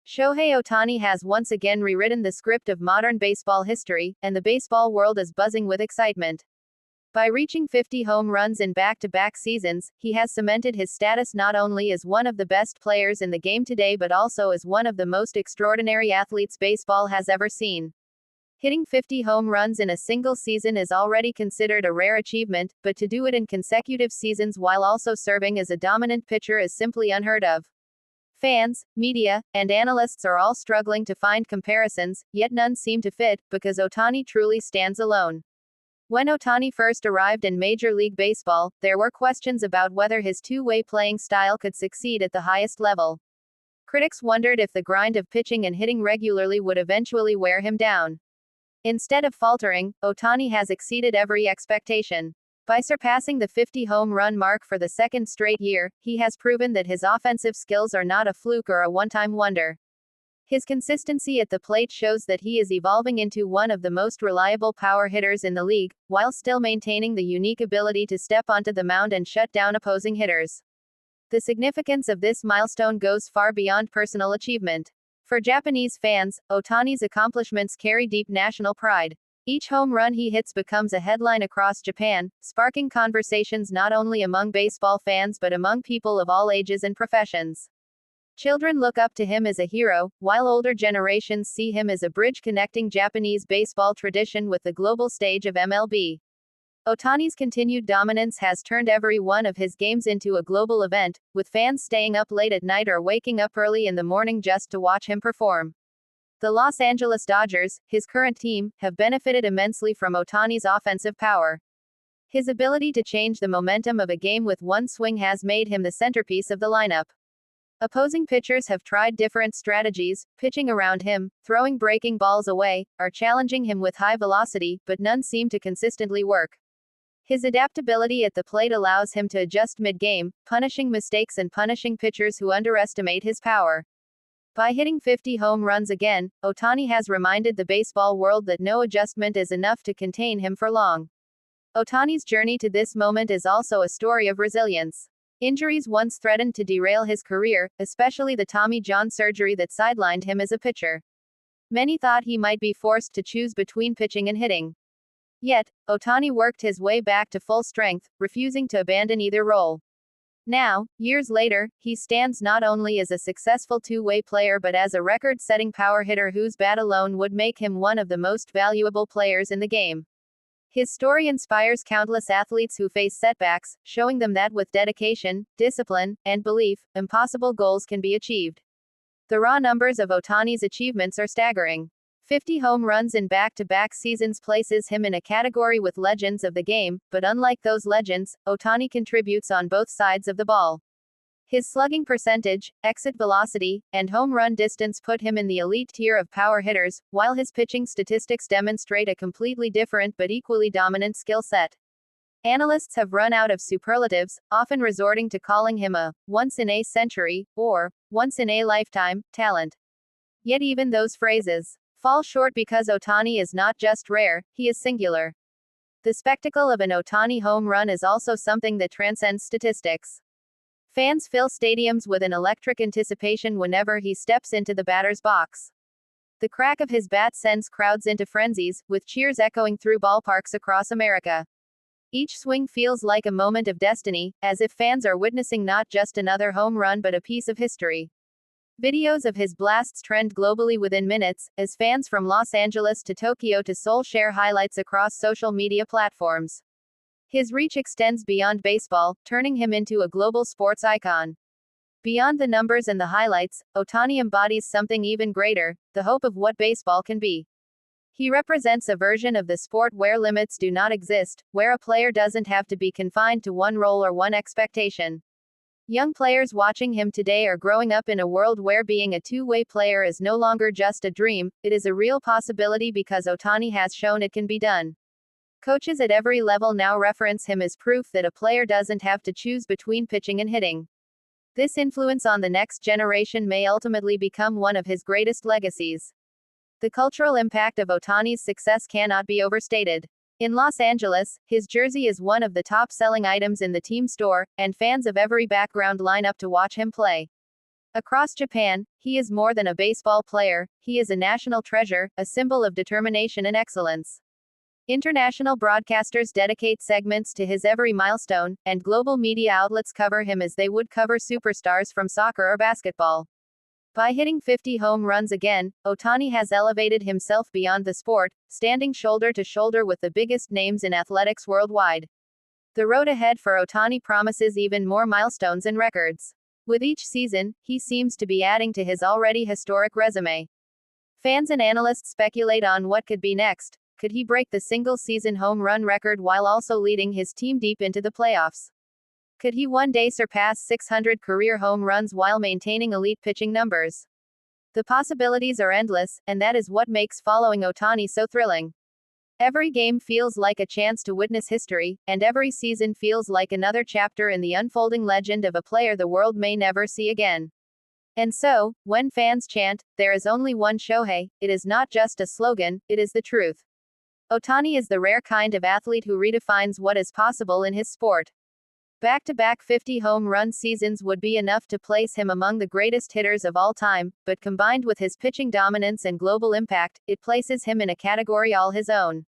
Shohei Ohtani has once again rewritten the script of modern baseball history, and the baseball world is buzzing with excitement. By reaching 50 home runs in back-to-back seasons, he has cemented his status not only as one of the best players in the game today but also as one of the most extraordinary athletes baseball has ever seen. Hitting 50 home runs in a single season is already considered a rare achievement, but to do it in consecutive seasons while also serving as a dominant pitcher is simply unheard of. Fans, media, and analysts are all struggling to find comparisons, yet none seem to fit, because Ohtani truly stands alone. When Ohtani first arrived in Major League Baseball, there were questions about whether his two-way playing style could succeed at the highest level. Critics wondered if the grind of pitching and hitting regularly would eventually wear him down. Instead of faltering, Ohtani has exceeded every expectation. By surpassing the 50 home run mark for the second straight year, he has proven that his offensive skills are not a fluke or a one-time wonder. His consistency at the plate shows that he is evolving into one of the most reliable power hitters in the league, while still maintaining the unique ability to step onto the mound and shut down opposing hitters. The significance of this milestone goes far beyond personal achievement. For Japanese fans, Ohtani's accomplishments carry deep national pride. Each home run he hits becomes a headline across Japan, sparking conversations not only among baseball fans but among people of all ages and professions. Children look up to him as a hero, while older generations see him as a bridge connecting Japanese baseball tradition with the global stage of MLB. Ohtani's continued dominance has turned every one of his games into a global event, with fans staying up late at night or waking up early in the morning just to watch him perform. The Los Angeles Dodgers, his current team, have benefited immensely from Ohtani's offensive power. His ability to change the momentum of a game with one swing has made him the centerpiece of the lineup. Opposing pitchers have tried different strategies, pitching around him, throwing breaking balls away, or challenging him with high velocity, but none seem to consistently work. His adaptability at the plate allows him to adjust mid-game, punishing mistakes and punishing pitchers who underestimate his power. By hitting 50 home runs again, Ohtani has reminded the baseball world that no adjustment is enough to contain him for long. Ohtani's journey to this moment is also a story of resilience. Injuries once threatened to derail his career, especially the Tommy John surgery that sidelined him as a pitcher. Many thought he might be forced to choose between pitching and hitting. Yet, Ohtani worked his way back to full strength, refusing to abandon either role. Now, years later, he stands not only as a successful two-way player but as a record-setting power hitter whose bat alone would make him one of the most valuable players in the game. His story inspires countless athletes who face setbacks, showing them that with dedication, discipline, and belief, impossible goals can be achieved. The raw numbers of Ohtani's achievements are staggering. 50 home runs in back-to-back seasons places him in a category with legends of the game, but unlike those legends, Ohtani contributes on both sides of the ball. His slugging percentage, exit velocity, and home run distance put him in the elite tier of power hitters, while his pitching statistics demonstrate a completely different but equally dominant skill set. Analysts have run out of superlatives, often resorting to calling him a once-in-a-century, or once-in-a-lifetime, talent. Yet even those phrases fall short because Ohtani is not just rare, he is singular. The spectacle of an Ohtani home run is also something that transcends statistics. Fans fill stadiums with an electric anticipation whenever he steps into the batter's box. The crack of his bat sends crowds into frenzies, with cheers echoing through ballparks across America. Each swing feels like a moment of destiny, as if fans are witnessing not just another home run but a piece of history. Videos of his blasts trend globally within minutes, as fans from Los Angeles to Tokyo to Seoul share highlights across social media platforms. His reach extends beyond baseball, turning him into a global sports icon. Beyond the numbers and the highlights, Ohtani embodies something even greater, the hope of what baseball can be. He represents a version of the sport where limits do not exist, where a player doesn't have to be confined to one role or one expectation. Young players watching him today are growing up in a world where being a two-way player is no longer just a dream, it is a real possibility because Ohtani has shown it can be done. Coaches at every level now reference him as proof that a player doesn't have to choose between pitching and hitting. This influence on the next generation may ultimately become one of his greatest legacies. The cultural impact of Ohtani's success cannot be overstated. In Los Angeles, his jersey is one of the top-selling items in the team store, and fans of every background line up to watch him play. Across Japan, he is more than a baseball player, he is a national treasure, a symbol of determination and excellence. International broadcasters dedicate segments to his every milestone, and global media outlets cover him as they would cover superstars from soccer or basketball. By hitting 50 home runs again, Ohtani has elevated himself beyond the sport, standing shoulder to shoulder with the biggest names in athletics worldwide. The road ahead for Ohtani promises even more milestones and records. With each season, he seems to be adding to his already historic resume. Fans and analysts speculate on what could be next. Could he break the single-season home run record while also leading his team deep into the playoffs? Could he one day surpass 600 career home runs while maintaining elite pitching numbers? The possibilities are endless, and that is what makes following Ohtani so thrilling. Every game feels like a chance to witness history, and every season feels like another chapter in the unfolding legend of a player the world may never see again. And so, when fans chant, "There is only one Shohei," it is not just a slogan, it is the truth. Ohtani is the rare kind of athlete who redefines what is possible in his sport. Back-to-back 50 home run seasons would be enough to place him among the greatest hitters of all time, but combined with his pitching dominance and global impact, it places him in a category all his own.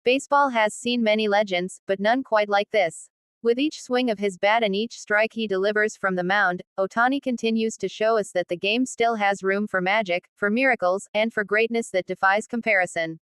Baseball has seen many legends, but none quite like this. With each swing of his bat and each strike he delivers from the mound, Ohtani continues to show us that the game still has room for magic, for miracles, and for greatness that defies comparison.